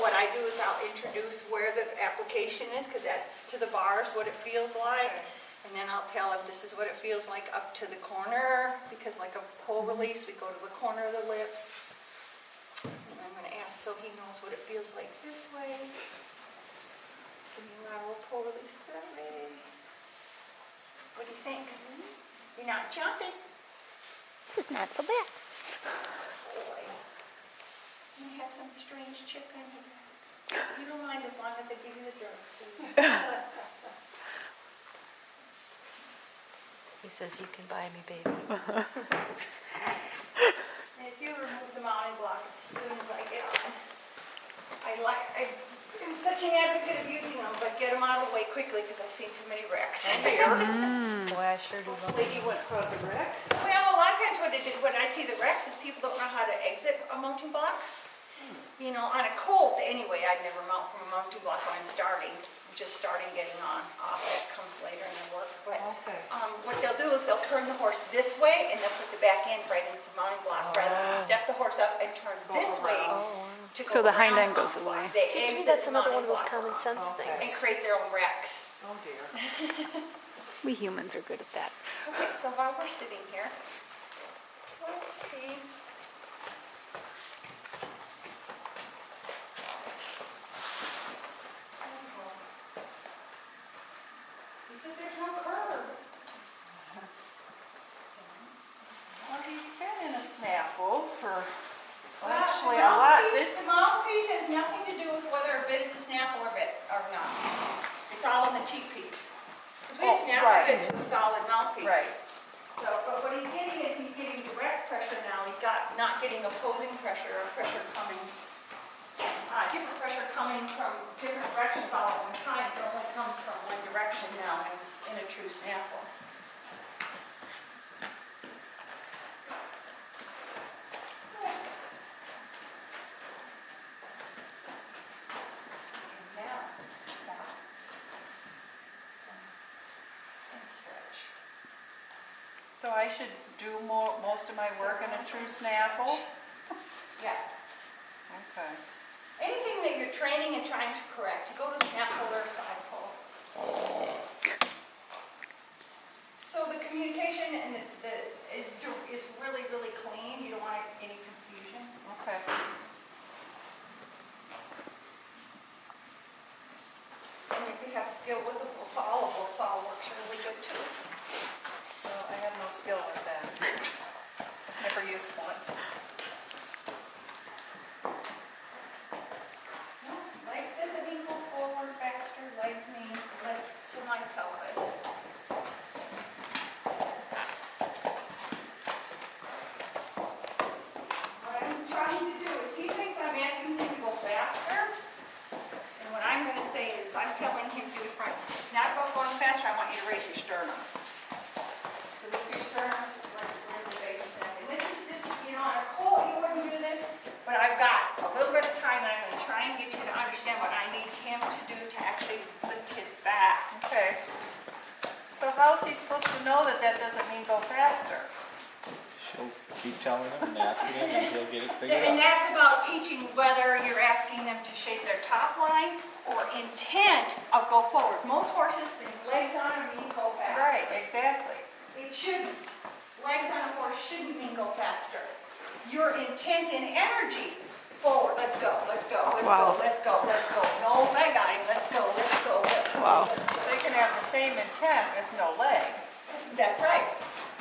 what I do is I'll introduce where the application is, because that's to the bars, what it feels like. And then I'll tell him this is what it feels like up to the corner, because like a pull release, we go to the corner of the lips. And I'm going to ask so he knows what it feels like this way. Can you allow a pull release that way? What do you think? You're not jumping? Not so bad. Boy. You have some strange chip in here. You don't mind as long as I give you the drugs. He says you can buy me, baby. And if you remove the mounting block as soon as I get on, I'm such an advocate of using them, but get them out of the way quickly because I've seen too many wrecks. Boy, I sure do love Hopefully you wouldn't cause a wreck. Well, a lot of times what it is, when I see the wrecks is people don't know how to exit a mounting block. You know, on a Colt anyway, I'd never mount from a mounting block when I'm just starting getting on. Off that comes later in the work. But what they'll do is they'll turn the horse this way and they'll put the back end right into the mounting block rather than step the horse up and turn this way to go So the hind around end goes away. They See, to me, exit that's the another one mounting of those block common sense and things. create their own wrecks. Oh dear. We humans are good at that. Okay, so while we're sitting here, let's see. He says there's no curve. Well, he's been in a snaffle for Well, actually a lot. The mouthpiece has nothing to do with whether a bit is a snaffle or not. It's all in the cheek piece. Because we have snaffle right. bits with solid mouthpiece. Right. So, but what he's getting is he's getting direct pressure now. He's not getting opposing pressure or pressure coming, different pressure coming from different directions all at one time. It only comes from one direction now in a true snaffle. Now, stop. And stretch. So I should do most of my work in a true snaffle? Yeah. Okay. Anything that you're training and trying to correct, you go to snaffle or side pull. So the communication and is really, really clean. You don't want any confusion. Okay. And if you have skill with the saw works really good too. Well, I have no skill with that. Never used one. No, legs doesn't mean go forward faster. Legs means lift to my pelvis. What I'm trying to do is he thinks I'm asking him to go faster. And what I'm going to say is I'm telling him to the front. It's not about going faster. I want you to raise your sternum. So lift your sternum, raise the base of the neck. And this is just, you know, on a Colt you wouldn't do this, but I've got a little bit of time and I'm going to try and get you to understand what I need him to do to actually lift his back. Okay. So how's he supposed to know that that doesn't mean go faster? She'll keep telling him and asking him, and he'll get it figured And out. that's about teaching whether you're asking them to shape their top line or intent of go forward. Most horses, the legs on them mean go fast. Right, exactly. It shouldn't. Legs on a horse shouldn't mean go faster. Your intent and energy, forward, let's go, let's go, let's Wow. go, let's go, let's go. No leg eye, let's go, let's go, let's go. Wow. They can have the same intent with no leg. That's right.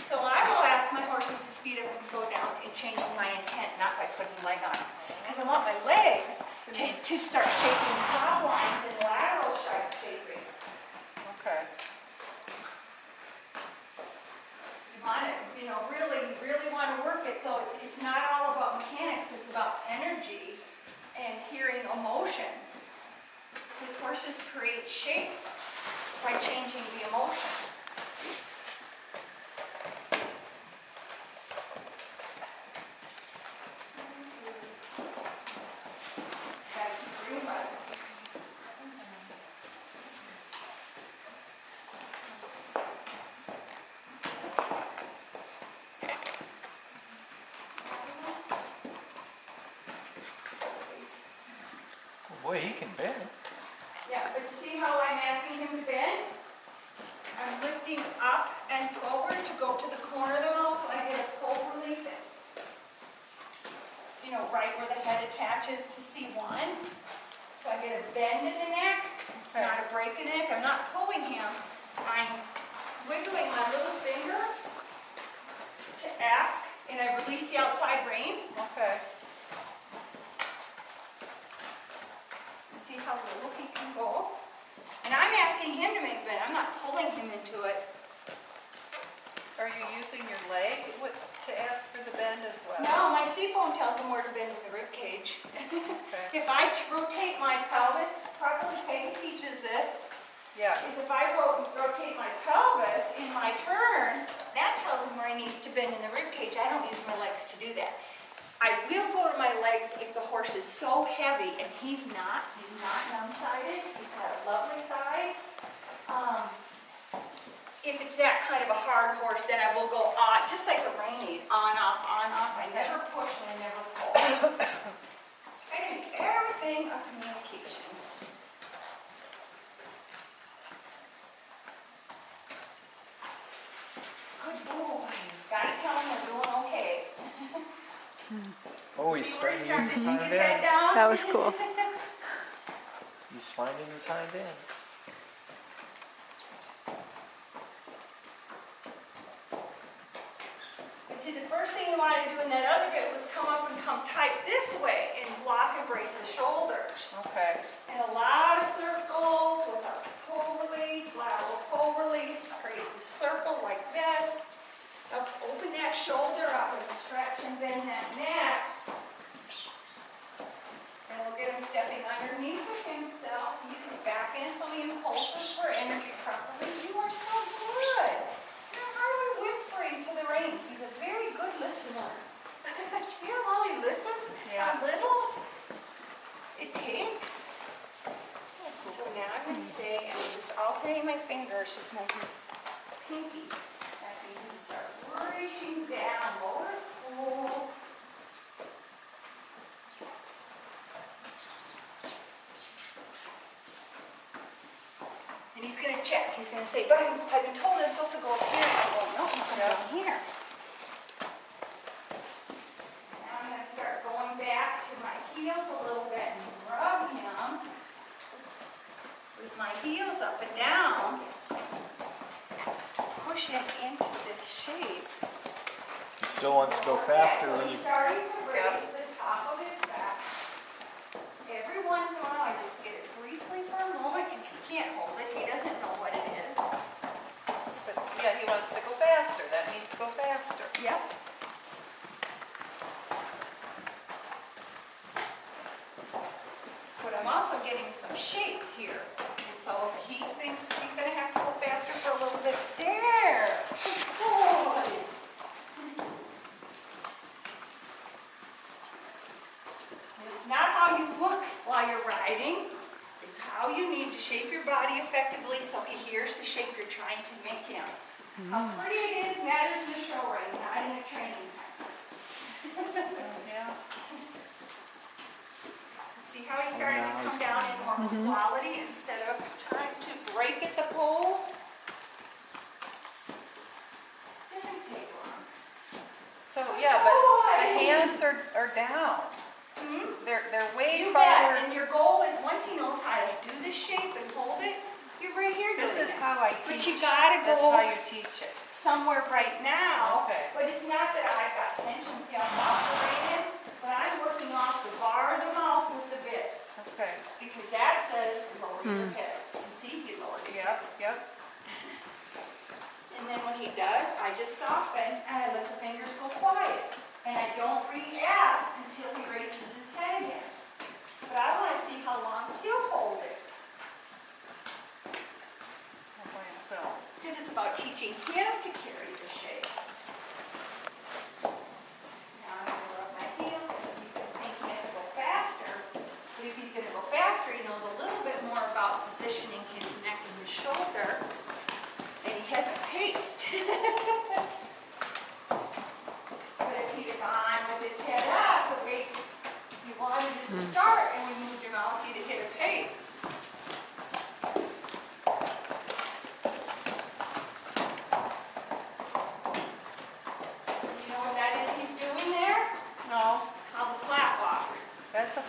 So I will ask my horses to speed up and slow down in changing my intent, not by putting leg on. Because I want my legs to start shaping top lines and lateral shaping. Okay. You want it, you know, really, really want to work it. So it's not all about mechanics, it's about energy and hearing emotion. Because horses create shapes by changing the emotion. Boy, he can bend. Yeah, but you see how I'm asking him to bend? I'm lifting up and forward to go to the corner of the mouth so I get a pull release. You know, right where the head attaches to C1. So I get a bend in the neck, not a break in the neck. I'm not pulling him. I'm wiggling my little finger to ask, and I release the outside rein. Okay. See how little he can go? And I'm asking him to make bend. I'm not pulling him into it. Are you using your leg to ask for the bend as well? No, my seaphone tells him where to bend in the rib cage. Okay. If I rotate my pelvis properly, Peggy teaches this, Yeah. is if I rotate my pelvis in my turn, that tells him where he needs to bend in the rib cage. I don't use my legs to do that. I will go to my legs if the horse is so heavy, and he's not numb-sided. He's got a lovely side. If it's that kind of a hard horse, then I will go on, just like a rein lead, on, off, on, off. I never push and I never pull. I make everything a communication. Good boy. Gotta tell him we're doing okay. Oh, he's See where starting he's to use starting his to sneak hind his head end. down? That was cool. He's finding his hind end. And see, the first thing you want to do in that other bit was come up and come tight this way and block and brace the shoulders. Okay. And a lot of circles with a pull release, lateral pull release, create a circle like this. Helps open that shoulder up and stretch and bend that neck. And we'll get him stepping underneath of himself. Use his back end so he impulses for energy properly. You are so good. You're hardly whispering to the reins. He's a very good listener. See how well he listens? Yeah. A little it takes. So now I'm going to say, I'm just alternating my fingers, just moving pinky. That means you start reaching down, lower pull. And he's going to check. He's going to say, but I've been told I'm supposed to go up here. I go, no, I'm going down here. Now I'm going to start going back to my heels a little bit and rub him with my heels up and down. Push him into this shape. He still wants to go faster when He's you. starting to raise the top of his back. Every once in a while, I just get it briefly for a moment because he can't hold it. He doesn't know what it is. But yeah, he wants to go faster. That means go faster. Yep. But I'm also getting some shape here. And so he thinks he's going to have to go faster for a little bit. There. Good boy. It's not how you look while you're riding. It's how you need to shape your body effectively so he hears the shape you're trying to make him. How pretty it is matters in the show ring, not in a training time. Yeah. See how he's starting to now come he's down in more quality instead of trying to break at the pole? Doesn't take long. So yeah, but the hands are down. Hmm? They're way You bet. forward. And your goal is once he knows how to do this shape and hold it, you're right here doing This is it. how I But teach. you gotta That's go how you teach it. somewhere right now. Okay. But it's not that I've got tension, see how soft the rein is, but I'm working off the bar of the mouth with the bit. Okay. Because that says lower your head. And see, he lowered his head. Yep. And then when he does, I just soften and I let the fingers go quiet. And I don't re-ask until he raises his head again. But I want to see how long he'll hold it. By himself. Because it's about teaching him to carry the shape. Now I'm going to rub my heels and he's going to think he has to go faster. But if he's going to go faster, he knows a little bit more about positioning his neck and his shoulder. And he hasn't paced. But if he'd have gone with his head up, the way he wanted it to start, and we moved him out, he'd have hit a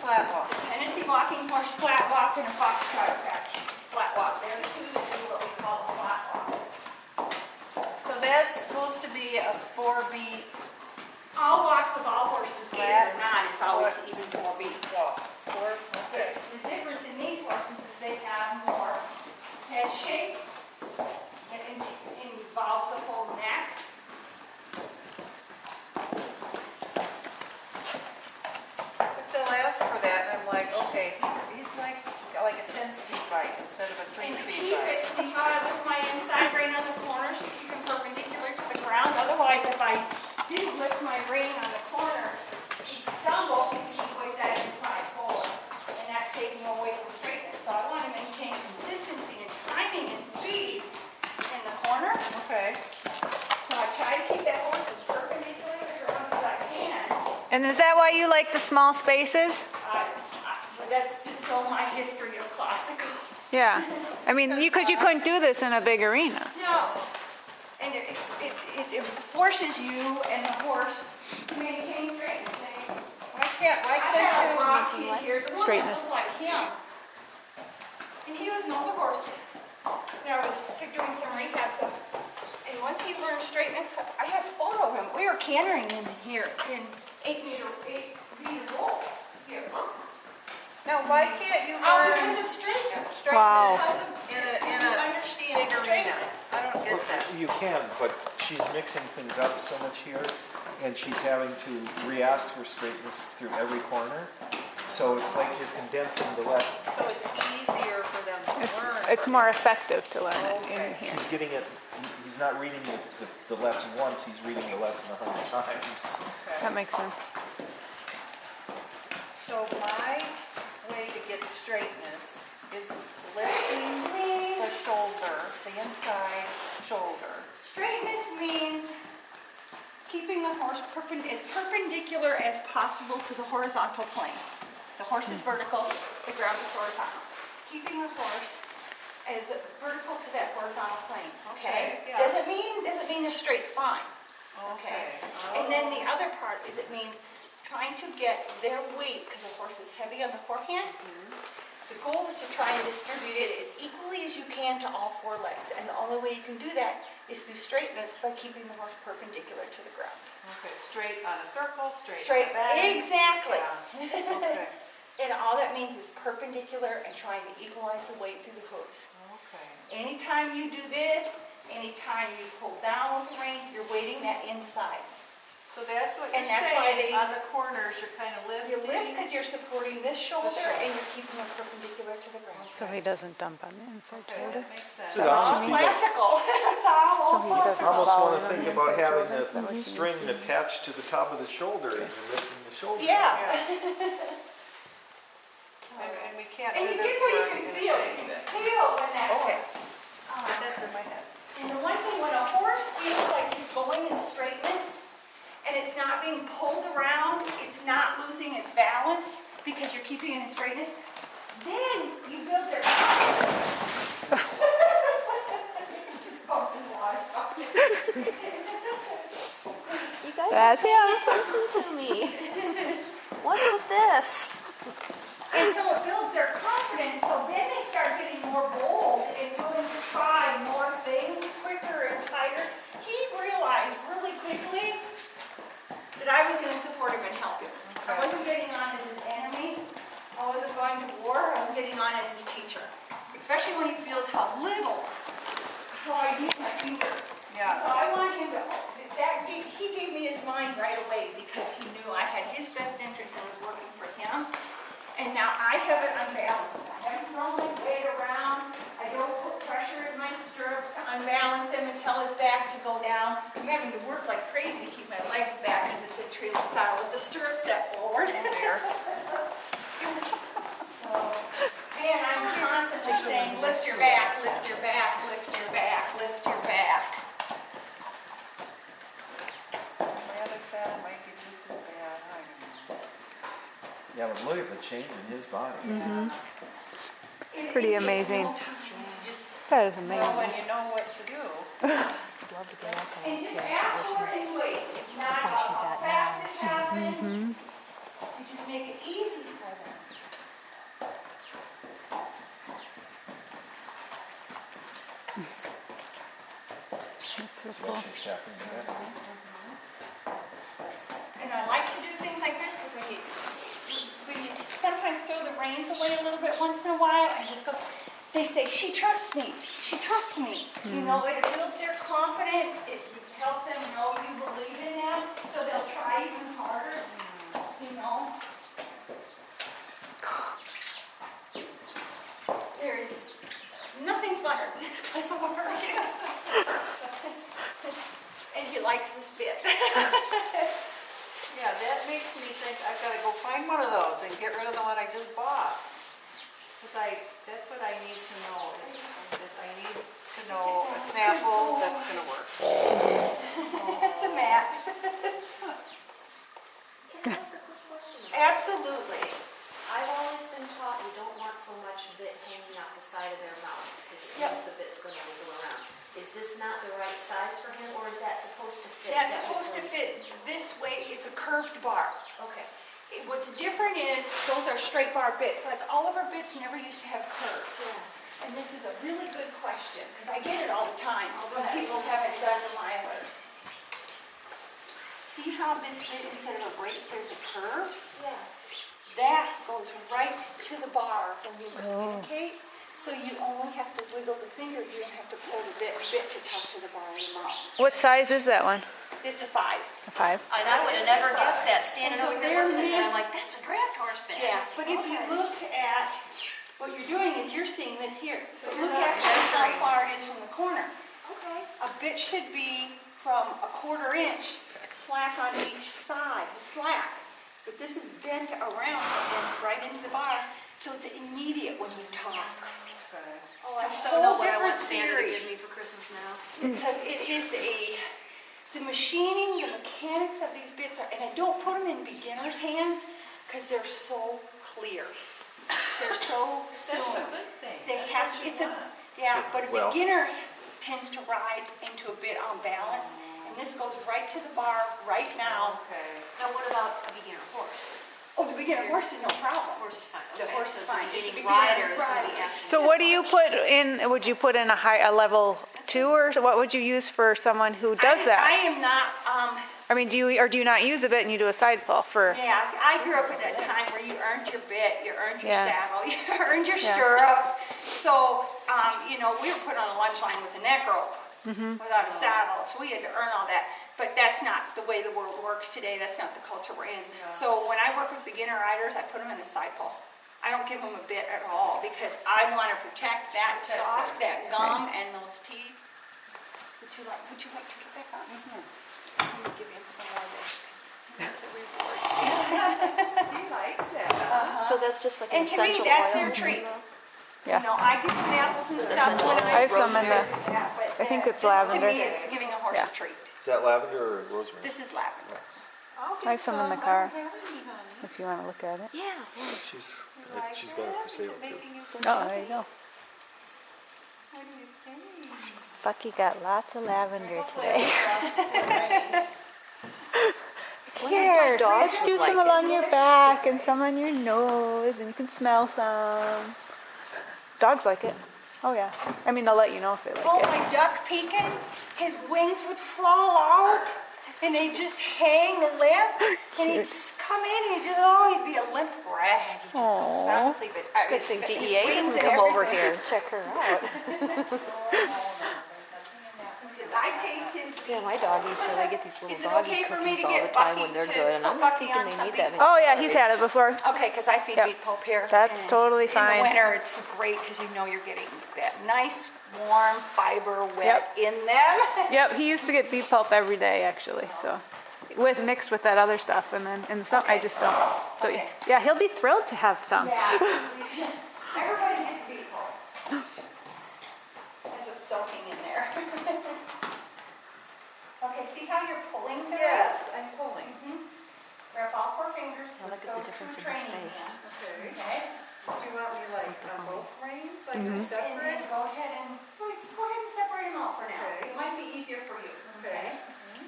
flat walk? Tennessee walking horse flat walk and a foxtrotter patch flat walk. They're the two that do what we call a flat walk. So that's supposed to be a 4-beat All walks of all horses, gated or not, is always What? even 4 beat. walk. Okay. The difference in these horses is they have more head shape. It involves the whole neck. I still ask for that, and I'm like, okay, he's like a 10-speed bike instead of a And 3-speed keep bike. it, see how I lift my inside rein on the corners to keep them perpendicular to the ground? Otherwise, if I didn't lift my rein on the corners, he'd stumble because he'd weight that inside forward. And that's taking him away from straightness. So I want to maintain consistency and timing and speed in the corners. Okay. So I try to keep that horse as perpendicular to the ground as I can. And is that why you like the small spaces? But that's just so my history of classicals. Yeah. I mean, because you couldn't do this in a big arena. No. And it forces you and the horse to maintain straightness. Why can't I had a rock you? kid here, the one that Straightness. looked like him. And he was an older horse. I was doing some recaps of, and once he learned straightness, I have a photo of him. We were cantering in here in 8 meter rolls here. No, why can't you Oh, learn because of straightness. Wow. Because of, in a you understand big arena? straightness. I don't get that. You can, but she's mixing things up so much here, and she's having to re-ask for straightness through every corner. So it's like you're condensing the lesson. So it's easier for them to learn. It's more effective to learn it in Okay. here. He's getting it, he's not reading the lesson once, he's reading the lesson 100 times. That makes sense. So my way to get straightness is lifting the shoulder, the inside shoulder. Straightness means keeping the horse as perpendicular as possible to the horizontal plane. The horse is vertical, the ground is horizontal. Keeping the horse as vertical to that horizontal plane, okay? Okay, yeah. Doesn't mean a straight spine, okay? And then the other part is it means trying to get their weight, because the horse is heavy on the forehand. The goal is to try and distribute it as equally as you can to all 4 legs. And the only way you can do that is through straightness by keeping the horse perpendicular to the ground. Okay, straight on a circle, straight Straight, on a bend. exactly. Yeah. Okay, And all that means is perpendicular and trying to equalize the weight through the hooves. okay. Anytime you do this, anytime you pull down with the rein, you're weighting that inside. So that's what And you're that's why saying, they- on the corners, you're kind of lifting. You lift because you're supporting this shoulder and you're keeping it perpendicular to the ground. So he doesn't dump on the inside Okay, shoulder. that makes sense. So it almost be like, Classical. It's all So he classical. doesn't I almost fall want in to on think the about inside having shoulder. Is that what the you string attached to the top of the shoulder and you're lifting the shoulder. Yeah. And we can't And do you this get what you where can you're feel. going to You shake it. can feel when that Okay. horse. Get that through my head. And the one thing, when a horse feels like he's going in straightness and it's not being pulled around, it's not losing its balance because you're keeping it in straightness, then you build their confidence. You guys That's are paying him. attention to me. What's with this? And so it builds their confidence, so then they start getting more bold and willing to try more things quicker and tighter. He realized really quickly that I was going to support him and help him. I wasn't getting on as his enemy. I wasn't going to war. I was getting on as his teacher. Especially when he feels how I use my finger. Yeah. So I want him to, he gave me his mind right away because he knew I had his best interest and was working for him. And now I have it unbalanced. I haven't thrown my weight around. I don't put pressure in my stirrups to unbalance him and tell his back to go down. I'm having to work like crazy to keep my legs back because it's a treeless style with the stirrups set forward. There. And I'm constantly saying, lift your back, lift your back, lift your back, lift your back. My other saddle might be just as bad. I don't know. Yeah, but look at the change in his body. Pretty amazing. Just, That is Well, amazing. when you know what to do. I'd love to get up and and just look ask at for where his she's weight. It's not where about she's how at fast now. it happens. You just make it easy for them. That's so Yeah, cool. she's tapping the net. And I like to do things like this because when you sometimes throw the reins away a little bit once in a while and just go, they say, she trusts me, she trusts me. You know, it builds their confidence, it helps them know you believe in them, so they'll try even harder, you know. There is nothing funner than this kind of work. And he likes this bit. Yeah, that makes me think I've got to go find one of those and get rid of the one I just bought. Because that's what I need to know is I need to know a sample that's going to work. It's a mat. Can I ask a quick question? Absolutely. I've always been taught you don't want so much bit hanging out the side of their mouth because it Yep. means the bit's going to wiggle around. Is this not the right size for him, or is that supposed to fit? That's that supposed to wiggle? fit this way. It's a curved bar. Okay. What's different is those are straight bar bits. Like all of our bits never used to have curves. Yeah. And this is a really good question because I get it all the time when people haven't done the milers. See how this bit, instead of a break, there's a curve? Yeah. That goes right to the bar when you communicate. So you only have to wiggle the finger. You don't have to pull the bit to talk to the bar in your mouth. What size is that one? This is a 5. A 5? And I would have never guessed that standing And so over here they're looking at that. I'm meant- like, that's a draft horse bit. Yeah, but if you Okay. look at, what you're doing is you're seeing this here. So But you're look not at how measuring. far it is from the corner. Okay. A bit should be from a 1/4 inch slack on each side, the slack. But this is bent around, so it bends right into the bar, so it's immediate when you talk. Okay. Oh, I it's a still know whole what I different want Santa to theory. give me for Christmas now. It is the machining, the mechanics of these bits are, and I don't put them in beginners' hands because they're so clear. They're so That's soon. a good thing. They That's have, what you it's a, want. yeah, but a Well- beginner tends to ride into a bit on balance, and this goes right to the bar right now. Okay. Now, what about a beginner horse? Oh, the beginner horse is no problem. Horse is fine. The Okay. horse is So fine. the It's a beginning beginner rider is going to be rider. asking. So what do you put in, would you put in a level 2 or what would you use for someone who does I that? am not, I mean, do you not use a bit and you do a side pull for, yeah, I grew up at that time where you earned your bit, you earned your Yeah. saddle, you earned your Yeah. stirrups. So, you know, we were put on a lunch line with a neck rope without a saddle, so we had to earn all that. But that's not the way the world works today. That's not the culture we're in. So when I work with beginner riders, I put them in a side pull. I don't give them a bit at all because I want to protect that soft, that gum, and those teeth. Would you like to get back on here? Let me give him some more of this. 'Cause that's a reward. He likes that. So that's just like an And to me, essential that's oil? their treat. yeah. You know, I give them apples and stuff. essential when oil, I have some in rosemary. the, Yeah, but I think it's this lavender. to me is giving a horse Yeah. a treat. Is that lavender or rosemary? This is lavender. I'll I have get some in the I car. don't have any, honey. if you want to look at it. Yeah. She's, You like she's got it that? for Is sale it too. making you so Oh, there you happy? go. What do you think? Bucky got lots of lavender today. Here, dogs let's do would some like along it. your back and some on your nose, and you can smell some. Dogs like it. Oh yeah. I mean, they'll let you know if they Oh, like it. my duck Pekin, his wings would fall out and they'd just hang limp. And he'd come in and he'd be a limp rag. He'd just go Aw. sound asleep. Good thing His DEA wings can and come over everything. here and check her out. Because I taste his Yeah, my doggies, so they get these little Is it doggy okay for me cookies to all get the time Bucky when they're to good, and put I'm not Bucky thinking on they need something? that many Oh yeah, he's had it calories. before. Okay, because I feed Yep. beef pulp here. That's and totally In fine. the winter, it's great because you know you're getting that nice, warm fiber wet in them. Yep, he used to get beef pulp every day actually, so mixed with that other stuff, and then in the summer I just don't. So Okay. yeah, he'll be thrilled to have some. Yeah. Everybody gets beef pulp. That's what's soaking in there. Okay, see how you're pulling there? Yes, I'm pulling. Grab all 4 fingers. Now Let's look at go the difference through in his training face. again. Okay. Okay? Do you want me like on both reins, like And separate? then go ahead and separate them out for now. Okay. It might be easier for you. Okay.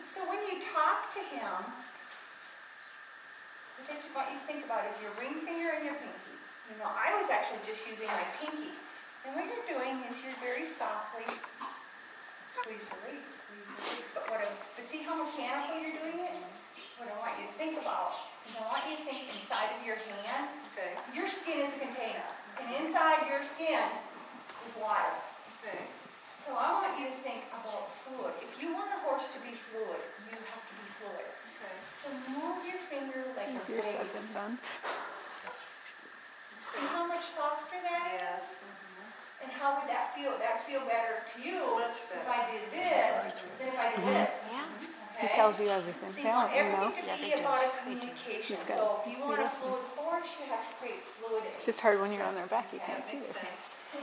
So when you talk to him, the what I want you to think about is your ring finger and your pinky. You know, I was actually just using my pinky. And what you're doing is you're very softly squeeze, release, but see how mechanical you're doing it? What I want you to think about is I want you to think inside of your hand. Okay, Your skin is a container, and inside your skin is water. okay. So I want you to think about fluid. If you want a horse to be fluid, you have to be fluid. Okay. So move your finger like a Easier wave. said than done. See how much softer that is? Yes. And how would that feel? That'd feel better to you Much if better. I did this than if I did this. Yeah. He Okay? tells you everything. So They you want don't, you know. everything to Yeah, be they do. about a They do. communication. He's got So if you want a it. fluid horse, you have to create fluid. It's just hard when you're on their back. You Okay, can't see Makes their sense. face When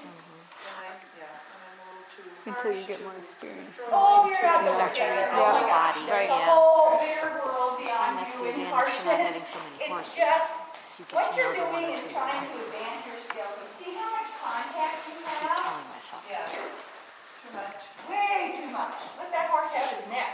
I'm a little too until you harsh get to more experience. control. Oh, you're not Yeah. so fair. Yeah. Oh my gosh, Body, there's a yeah. whole bigger world And beyond that's you the in advantage for not harshness. having so many It's horses. just, You get what to you're know the one doing or is two. trying to advance your skills. And see how much contact you I'm have? telling myself. Yeah, too much. Way too much. Let that horse have his neck.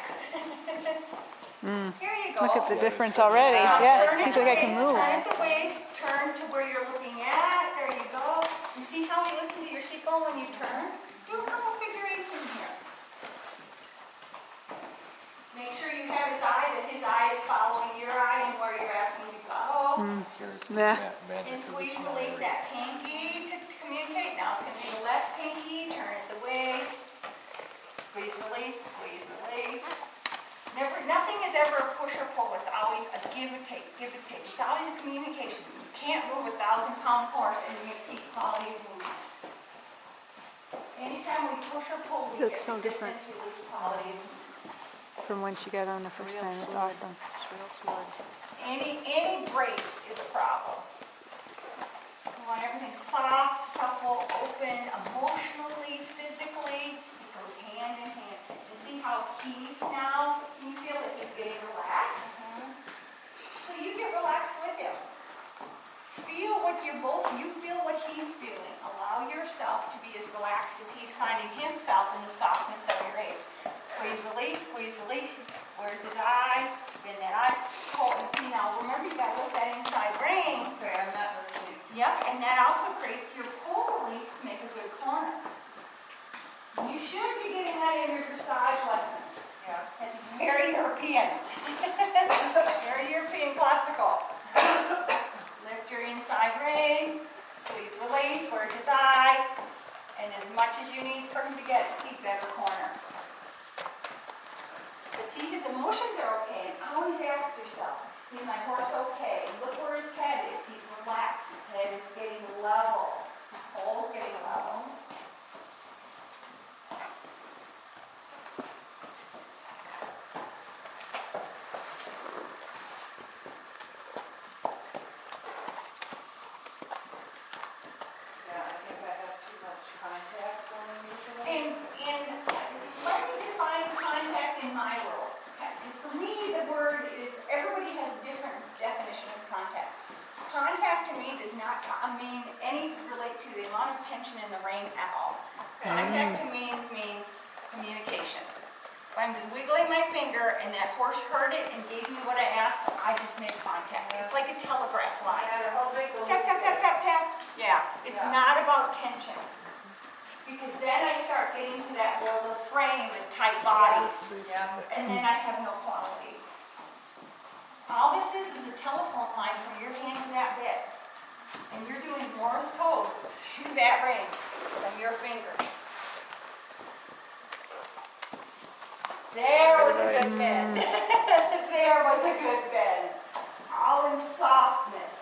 Here you go. Look at the difference already. Now Yeah, turn he's at like, I the can waist, move. Turn at the waist, turn to where you're looking at. There you go. And see how you listen to your seatbelt when you turn? Do a couple figure eights in here. Make sure you have his eye, that his eye is following your eye and where you're asking to go. Yeah. And squeeze, release that pinky to communicate. Now it's going to be the left pinky, turn at the waist. Squeeze, release. Nothing is ever a push or pull. It's always a give and take, give and take. It's always a communication. You can't move a 1,000-pound horse and you keep quality of movement. Anytime we push or pull, we Looks get so different. resistance, we lose quality of movement. From when she got on the first time. It's awesome. It's real fluid. Any brace is a problem. We want everything soft, supple, open, emotionally, physically. It goes hand in hand. And see how he's now, can you feel that he's getting relaxed? So you get relaxed with him. Feel what you feel what he's feeling. Allow yourself to be as relaxed as he's finding himself in the softness of your aids. Squeeze, release. Where's his eye? Bend that eye. Pull and see now. Remember, you got to lift that inside rein. Okay, I'm not listening. Yep, and that also creates your pull release to make a good corner. You should be getting that in your dressage lessons. Yeah. It's very European. Very European classical. Lift your inside rein. Squeeze, release. Where's his eye? And as much as you need for him to get it, see better corner. But see, his emotions are okay, and always ask yourself, is my horse okay? Look where his head is. He's relaxed. His head is getting level. His pole's getting level. Yeah, I think I have too much contact going usually. And let me define contact in my world. Because for me, the word is, everybody has a different definition of contact. Contact to me does not relate to the amount of tension in the rein at all. Contact to me means communication. If I'm just wiggling my finger and that horse heard it and gave me what I asked, I just made contact. It's like a telegraph line. Yeah, how big will Tap, tap, tap, tap, tap. Yeah, it's Yeah. not about tension. Because then I start getting to that world of frame and tight bodies. Yeah. And then I have no quality. All this is a telephone line from your hand to that bit. And you're doing Morse code through that ring from your fingers. There was a good bend. There was a good bend. All in softness.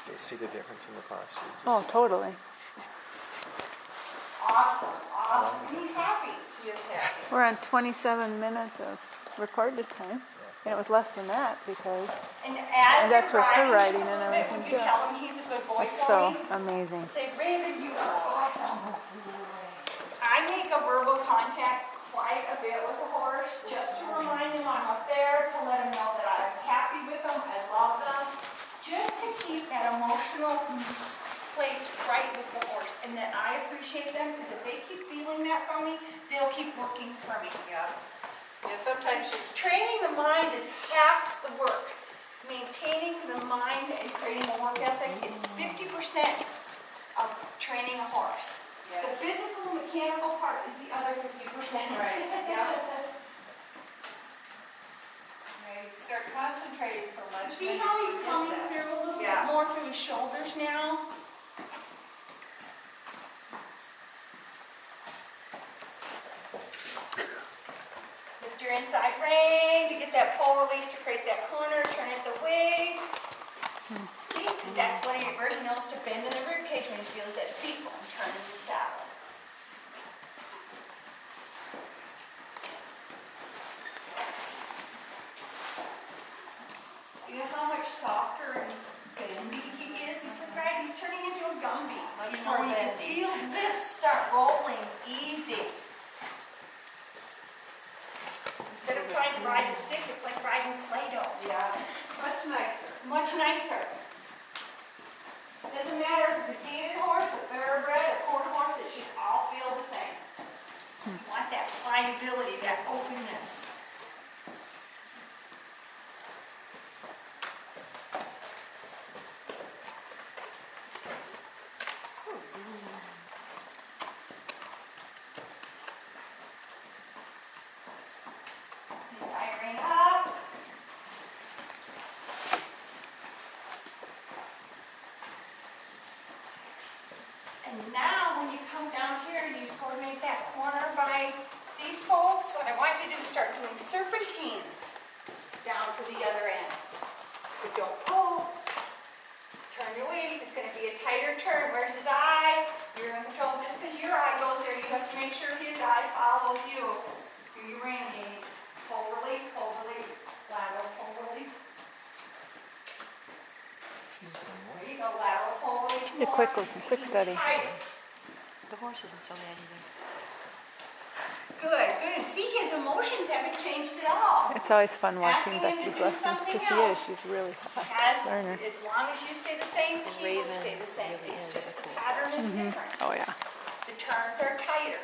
They see the difference in the posture. Oh, totally. Awesome. And he's happy. He is happy. We're on 27 minutes of recorded time. And it was less than that because And as And that's you're with her riding, riding and just a little bit, everything, would you too. tell him he's a good boy it's for so me? amazing. Say, Raven, you are awesome. I make a verbal contact quite a bit with the horse, just to remind him I'm up there, to let him know that I'm happy with them, I love them, just to keep that emotional place right with the horse, and that I appreciate them, because if they keep feeling that from me, they'll keep working for me. Yeah. Yeah, sometimes she's, Training the mind is half the work. maintaining the mind and creating a work ethic is 50% of training a horse. The Yes. physical, mechanical part is the other 50%. Right, yeah. Maybe start concentrating so much. See maybe how he's forget coming that. through a little Yeah. bit more through his shoulders now? Lift your inside rein to get that pole release to create that corner, turn it the waist. See, 'cause that's when your bird knows to bend in the rib cage when he feels that seat bone turn in the saddle. You know how much softer and bendy he is? He's like, right, he's turning into a Gumby. Much You know, more when you can bendy. feel this start rolling easy. Instead of trying to ride a stick, it's like riding Play-Doh. Yeah, much nicer. Much nicer. Doesn't matter if it's a gaited horse, a thoroughbred, a quarter horse, it should all feel the same. You want that pliability, that openness. Inside rein up. And now, when you come down here, you coordinate that corner by these folks. What I want you to do is start doing serpentines down to the other end. But don't pull. Turn your waist. It's going to be a tighter turn. Where's his eye? You're in control. Just because your eye goes there, you have to make sure his eye follows you. Do your rein gauge. Pull, release, lateral, pull, release. There you go, lateral, pull, release. You're more. quick looking, quick study. Tighter. The horse isn't so bad either. Good, good. See, his emotions haven't changed at all. It's always fun watching Asking him to Becky's do lessons something because she is. else. She's really As, fast learner. as long as you stay the same, And he will Raven stay the same. really It's is just a the cool pattern is different. Oh yeah. The turns are tighter.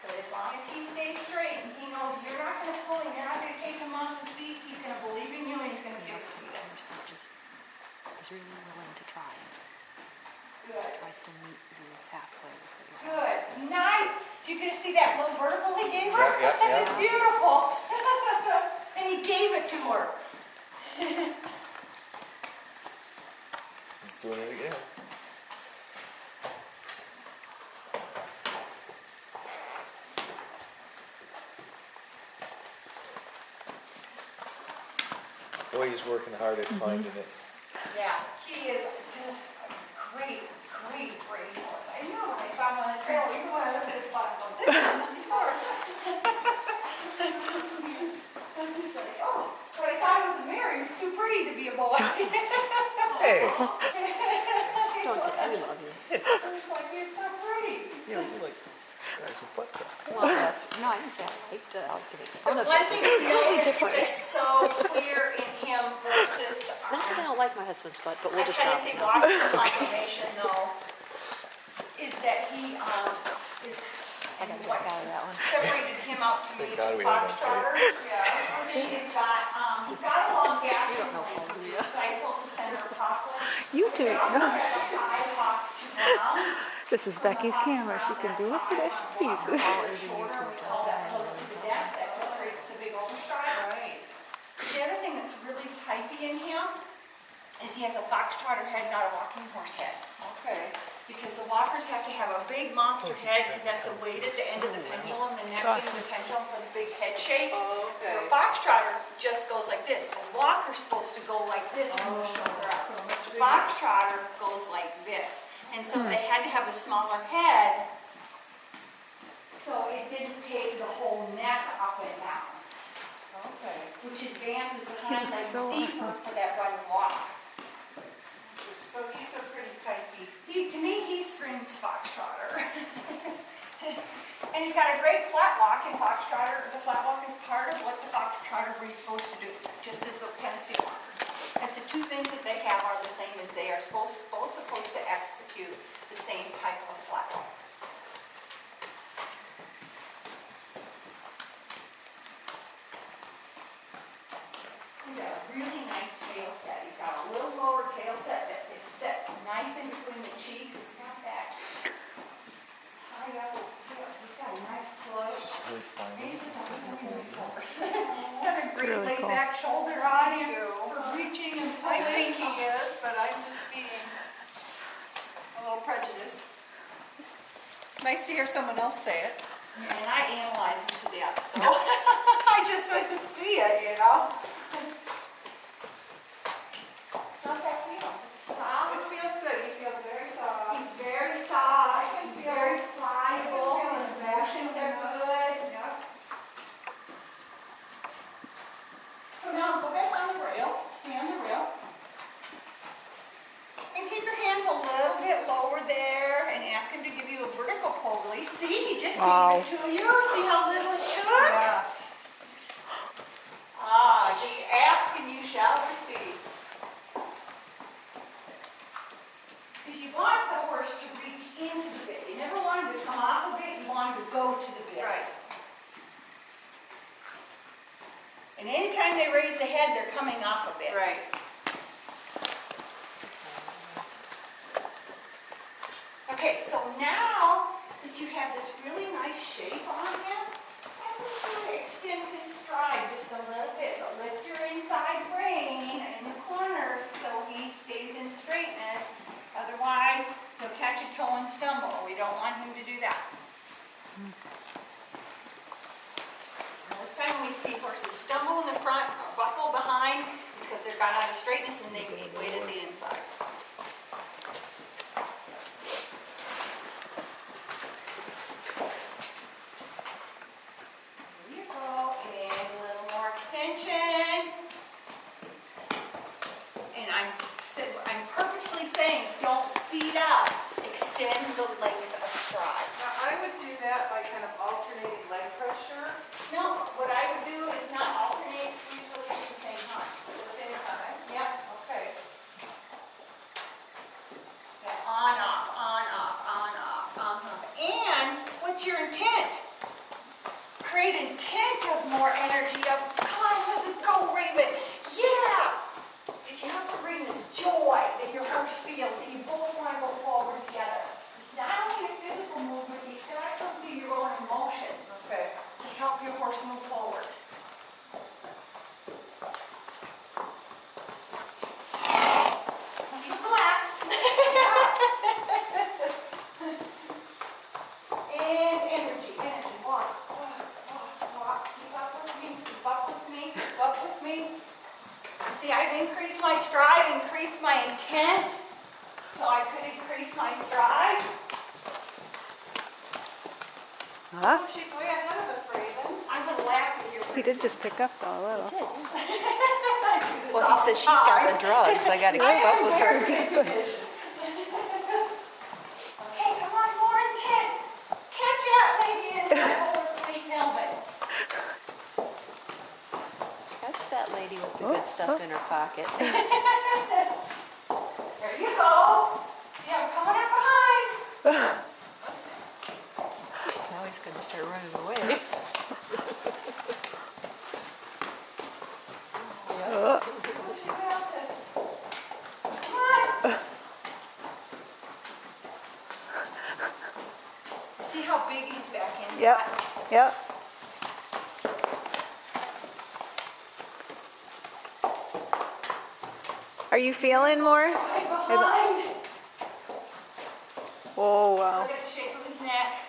But as long as he stays straight and he knows you're not going to pull him, you're not going to take him off his feet, he's going to believe in you and he's going to give it to you. The horse that just is really willing to try. Good. Tries to meet you halfway with what you're Good. asking. Nice. You get to see that little vertical he gave her? Yeah, yeah, yeah. It's beautiful. And he gave it to her. He's doing it again. Boy, he's working hard at finding it. Yeah, he is just a great, great breeding horse. I knew when I saw him on the trail, even when I looked at his body, I'm like, this is his horse. I'm just like, oh, but I thought he was a mare, he was too pretty to be a boy. Hey! Don't get, we love you. I was like, you're so pretty. You like guys with butt crack. Well, that's, no, I didn't say I hate to, I'll give it The fun of one it. thing It's you know completely is different. that's so clear in him versus, Not that I don't like my husband's butt, but I we'll just kind drop of say it now. Walker's conservation though, is that he, is, I gotta what back out of that one. separated him out to me, Thank the God we have that foxtrotter. He's got a long gap. You don't know Paul, do you? Stifle the center of Hopkins. You He do. also has a high hop to ground. This is Becky's camera. She can do it for that pieces. Paul is a Shorter, we YouTube call that channel. close to the deck, that's what creates the big overstride. Right. The other thing that's really typey in him is he has a foxtrotter head, not a walking horse head. Okay. Because the walkers have to have a big monster head, because that's the weight at the end of the pendulum, the neck end of the pendulum for the big head shape. Oh, okay. The foxtrotter just goes like this. The walker's supposed to go like this from the shoulder up. The foxtrotter goes like this. And so they had to have a smaller head, so it didn't take the whole neck up and down, Okay. which advances the hind legs So deeper for that running walk. So he's a pretty typey. To me, he screams foxtrotter. And he's got a great flat walk, and foxtrotter, the flat walk is part of what the foxtrotter breed's supposed to do, just as the Tennessee walker. That's the two things that they have are the same as they are both supposed to execute the same type of flat walk. Nice to hear someone else say it. And I analyze them to death, so I just like to see it, you know? How's that feel? It's soft. It feels good. He feels very soft. He's very soft. can He's feel- very pliable. I can feel His his motions are good. Yep. So now go back on the rail. Stay on the rail. And keep your hands a little bit lower there and ask him to give you a vertical pole release. See, he just Wow. gave it to you. See how little it took? Yeah. Just ask and you shall receive. Because you want the horse to reach into the bit. You never want him to come off a bit, you want him to go to the bit. Right. And anytime they raise the head, they're coming off a bit. Right. Okay, so now that you have this really nice shape on him, I want you to extend his stride just a little bit, but lift your inside brain in the corners so he stays in straightness. Otherwise, he'll catch a toe and stumble. We don't want him to do that. Most time we see horses stumble in the front or buckle behind, it's because they've got out of straightness and they need weight in the insides. There you go, and a little more extension. And I'm purposely saying, don't speed up, extend the length of stride. Now, I would do that by kind of alternating leg pressure. No, what I would do is not alternate squeeze release at the same time. At the same time. Yep. Okay. Yeah, on, off, on, off, on, off, on, off. And what's your intent? Create intent of more energy of, come on, let's go, Raven. Yeah! Because you have to bring this joy that your horse feels, that you both want to go forward together. It's not only a physical movement, it's got to come through your own emotions Okay. to help your horse move forward. He's relaxed. And energy, energy, walk, walk, walk, walk. Keep up with me, keep up with me, keep up with me. See, I've increased my stride, increased my intent, so I could increase my stride. Huh? Oh, she's way ahead of us, Raven. I'm gonna laugh at you. He did just pick up though a He little. did. I do this Well, all he said the she's got the time. drugs. I got to keep up with her. Okay, come on, more intent. Catch that lady in the police helmet. Catch that lady with the good stuff in her pocket. There you go. See, I'm coming up behind. Now he's going to start running away. Yeah. Push you out this. Come on. See how big he's back in? Yep. Yep. Are you feeling more? Right behind. Oh wow. Look at the shape of his neck.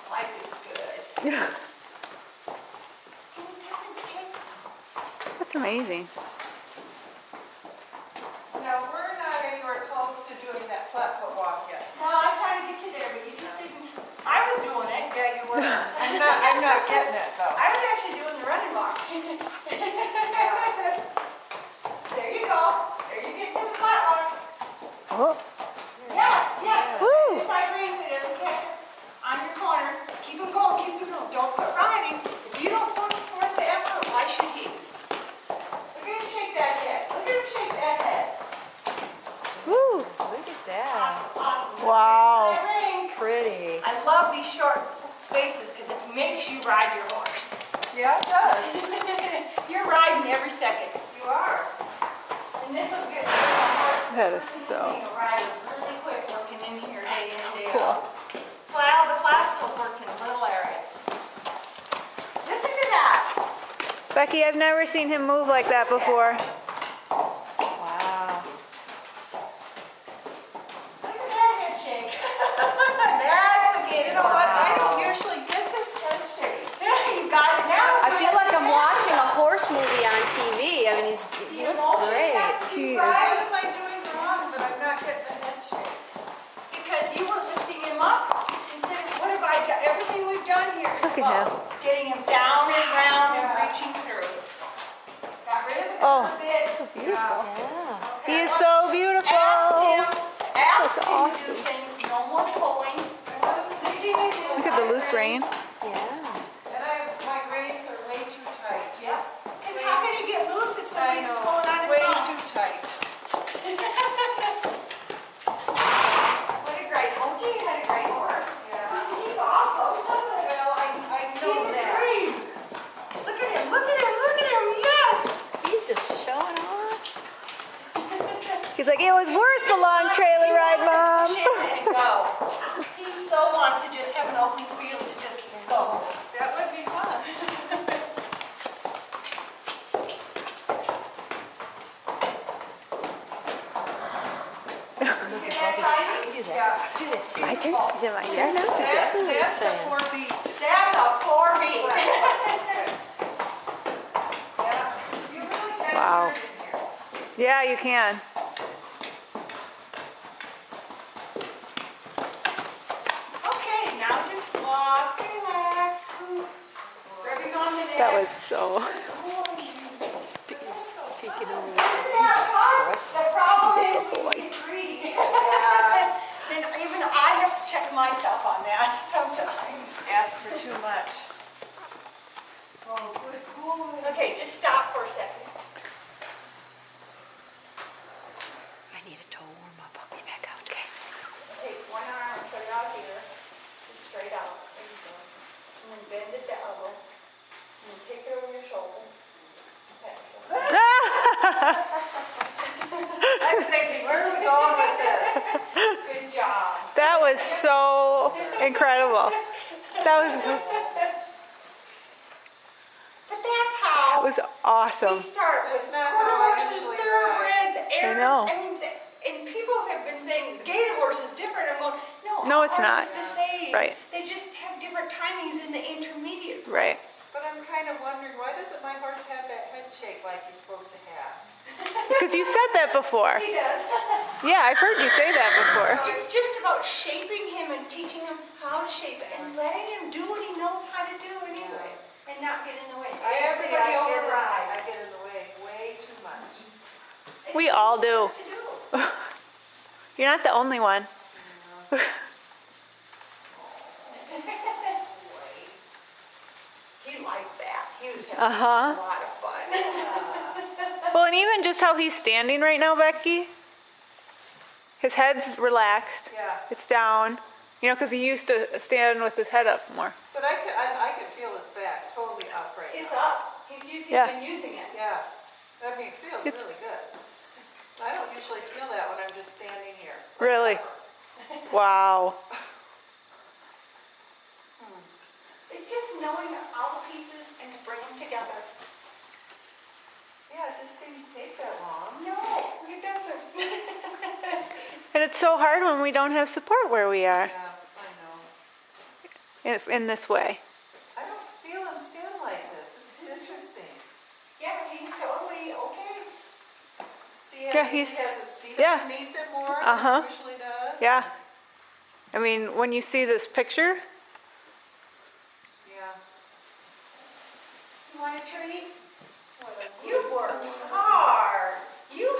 Life is good. Yeah. And it doesn't take long. That's amazing. Now, we're not anywhere close to doing that flat foot walk yet. No, I was trying to get you there, but you just didn't. I was doing it. Yeah, you were. I'm not getting it though. I was actually doing the running walk. There you go. There you get to the flat walk. Oh. Yes, yes. Woo. Inside rings it is. Okay. On your corners. Keep them going, keep them going. Don't quit riding. If you don't put forth the effort, why should he? Look at him shake that head. Look at him shake that head. Woo. Look at that. Awesome, awesome. Wow. Inside ring. Pretty. I love these short spaces because it makes you ride your horse. Yeah, it does. You're riding every second. You are. And this will get horse. That is so Riding really quick, looking in here day in and day cool. out. That's why all the classicals work in little areas. Listen to that. Becky, I've never seen him move like that before. Wow. TV. I mean, he looks Emotions great. have to be He is. right. What am I doing wrong that I'm not getting the head shape? Because you were lifting him up instead of, what have I done? Everything we've done here is Look at him. about getting him down and round and reaching through. Got rid of the Oh, curve bit. beautiful. Yeah. He is so beautiful. Ask That's him to do awesome. things, no more pulling. Look at the loose rein. Yeah. And my reins are way too tight. Yep. Because how can he get loose if I somebody's know, pulling on his way mouth? too tight. What a great, oh gee, you had a great horse. Yeah. He's awesome. Well, I know He's a that. dream. Look at him, look at him, look at him, yes. He's just showing off. He's like, it was worth the long trailer ride, Mom. And go. He so wants to just have an open field to just go. That would be fun. Look at Buggy. Do that. Do that too. My turn? He's in my yard now? Exactly what he's That's a saying. 4-beat. That's a 4-beat. Yeah. You really can Wow. turn in here. Yeah, you can. Okay, now just walk, relax. Grabbing on the neck. That was so. Peeking over The problem is He's a we boy. get greedy. And even I have to check myself on that sometimes. Ask for too much. Oh, good boy. Okay, just stop for a second. I need a toe warm up. I'll be back out. Okay. Take one arm, put it out here, just straight out. There you go. And then bend at the elbow. And then take it over your shoulder. Okay. I'm thinking, where are we going with this? Good job. That was so incredible. That was But that's how was we awesome. start with That's not quarter how I horses, usually thoroughbreds, Arabs. know. I mean, and people have been saying the gator horse is different. I'm going, no, No, all it's not. horses the same. Right. They just have different timings in the intermediate. Right. But I'm kind of wondering, why doesn't my horse have that head shape like he's supposed to have? Because you said that before. He does. Yeah, I've heard you say that before. It's just about shaping him and teaching him how to shape it and letting him do what he knows how to do anyway and not get in the way. Everybody I overrides. get in the way too much. We all do. It's to do. You're not the only one. He liked that. He was having Uh-huh. a lot of fun. Well, and even just how he's standing right now, Becky. His head's relaxed. Yeah, It's down. You know, because he used to stand with his head up more. but I can feel his back totally up right It's now. up. He's Yeah. been using it. Yeah, I mean, it feels It's- really good. I don't usually feel that when I'm just standing here. Really? Wow. It's just knowing all the pieces and to bring them together. Yeah, it didn't seem to take that long. No, it doesn't. And it's so hard when we don't have support where we are Yeah, I know. in this way. I don't feel him stand like this. This is interesting. Yeah, he's totally okay. See, Yeah, he he's- has his feet yeah. underneath him more Uh-huh. than he usually does. Yeah. I mean, when you see this picture, Yeah. You want a treat? You worked hard. You